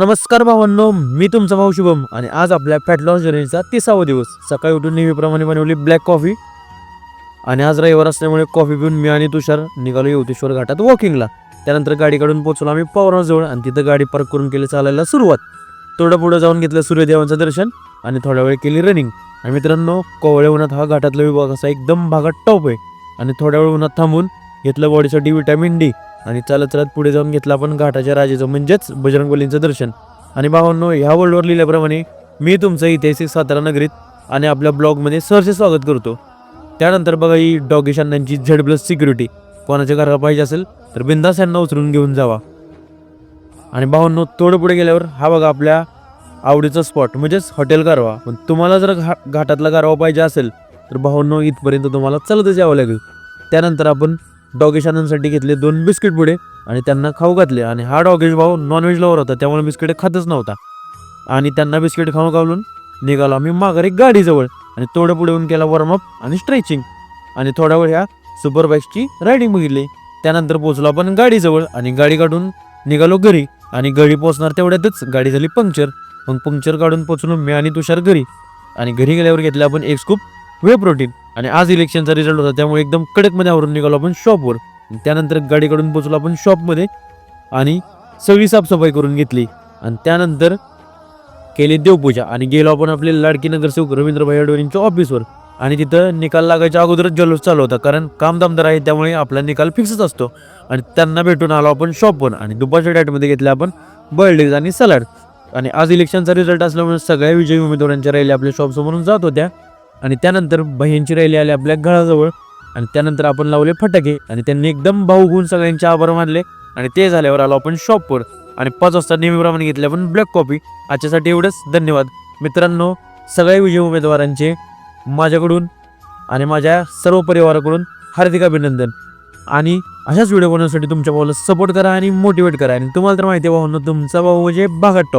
नमस्कार भावांनो, मी तुमचा भाऊ शुभम आणि आज आपल्या फॅट लॉस जर्नीचा 30वा दिवस. सकाळी उठून नेहमीप्रमाणे बनवली ब्लॅक कॉफी आणि आज रविवार असल्यामुळे कॉफी पिऊन मी आणि तुषार निघालो यवतेश्वर घाटात वॉकिंगला. त्यानंतर गाडी काढून पोहोचलो आम्ही पवनाजवळ आणि तिथं गाडी पार्क करून केली चालायला सुरुवात. थोडं पुढं जाऊन घेतलं सूर्यदेवांचं दर्शन आणि थोड्या वेळ केली रनिंग. आणि मित्रांनो, कोवळ्या उन्हात हा घाटातला विभाग असा एकदम भागात टॉप आहे आणि थोड्या वेळ उन्हात थांबून घेतलं बॉडीसाठी विटॅमिन डी आणि चालत चालत पुढे जाऊन घेतलं आपण घाटाच्या राजाचं म्हणजेच बजरंगबलींचं दर्शन. आणि भावांनो, ह्या वर्ल्डवर लिहिल्याप्रमाणे मी तुमचं ऐतिहासिक सातारा नगरीत आणि आपल्या ब्लॉगमध्ये सहर्ष स्वागत करतो. त्यानंतर बघा ही डॉगी शांनांची Z+ सिक्युरिटी. कोणाच्या घराला पाहिजे असेल तर बिंदास यांना उचलून घेऊन जावा. आणि भावांनो, थोडं पुढे गेल्यावर हा बघा आपल्या आवडीचा स्पॉट म्हणजेच हॉटेल गारवा. पण तुम्हाला जर घाटातला गारवा पाहिजे असेल तर भावांनो इथपर्यंत तुम्हाला चालतच यावं लागेल. त्यानंतर आपण डॉगी शांनांसाठी घेतले 2 बिस्किट पुढे आणि त्यांना खाऊ घातले. आणि हा डॉगेश भाऊ नॉनव्हेज लवर होता, त्यामुळे बिस्किट खातच नव्हता आणि त्यांना बिस्किट खाऊ घालून निघालो आम्ही माघारी गाडीजवळ. आणि थोडं पुढे येऊन केला वॉर्मअप आणि स्ट्रेचिंग आणि थोडा वेळ ह्या सुपर बाईक्सची रायडिंग बघितली. त्यानंतर पोहोचलो आपण गाडीजवळ आणि गाडी काढून निघालो घरी. आणि घरी पोहोचणार तेवढ्यातच गाडी झाली पंक्चर. मग पंक्चर काढून पोहोचलो मी आणि तुषार घरी. आणि घरी गेल्यावर घेतले आपण 1 स्कूप वे प्रोटीन. आणि आज इलेक्शनचा रिझल्ट होता त्यामुळे एकदम कडकमध्ये आवरून निघालो आपण शॉपवर. त्यानंतर गाडी काढून पोहोचलो आपण शॉपमध्ये आणि सगळी साफसफाई करून घेतली. आणि त्यानंतर केली देवपूजा आणि गेलो आपण आपले लाडकी नगरसेवक रवींद्रभाई अडवाणींच्या ऑफिसवर. आणि तिथं निकाल लागायच्या अगोदरच जल्लोष चालू होता, कारण काम दामदार आहे त्यामुळे आपला निकाल फिक्सच असतो. आणि त्यांना भेटून आलो आपण शॉपवर आणि दुपारच्या डाएटमध्ये घेतले आपण बॉइल्ड आणि सलाड. आणि आज इलेक्शनचा रिझल्ट असल्यामुळे सगळ्या विजयी उमेदवारांच्या रॅली आपल्या शॉपसमोरून जात होत्या. आणि त्यानंतर बहीणची रॅली आली आपल्या घराजवळ. आणि त्यानंतर आपण लावले फटाके आणि त्यांनी एकदम भाऊ होऊन सगळ्यांचे आभार मानले. आणि ते झाल्यावर आलो आपण शॉपवर आणि 5 वाजता नेहमीप्रमाणे घेतले आपण ब्लॅक कॉफी. आजच्यासाठी एवढंच, धन्यवाद. मित्रांनो, सगळ्या विजयी उमेदवारांचे माझ्याकडून आणि माझ्या सर्व परिवाराकडून हार्दिक अभिनंदन. आणि अशाच व्हिडिओ बनवण्यासाठी तुमच्या भावाला सपोर्ट करा आणि मोटिवेट करा. आणि तुम्हाला तर माहिती आहे भावांनो, तुमचा भाऊ म्हणजे भागात टॉप.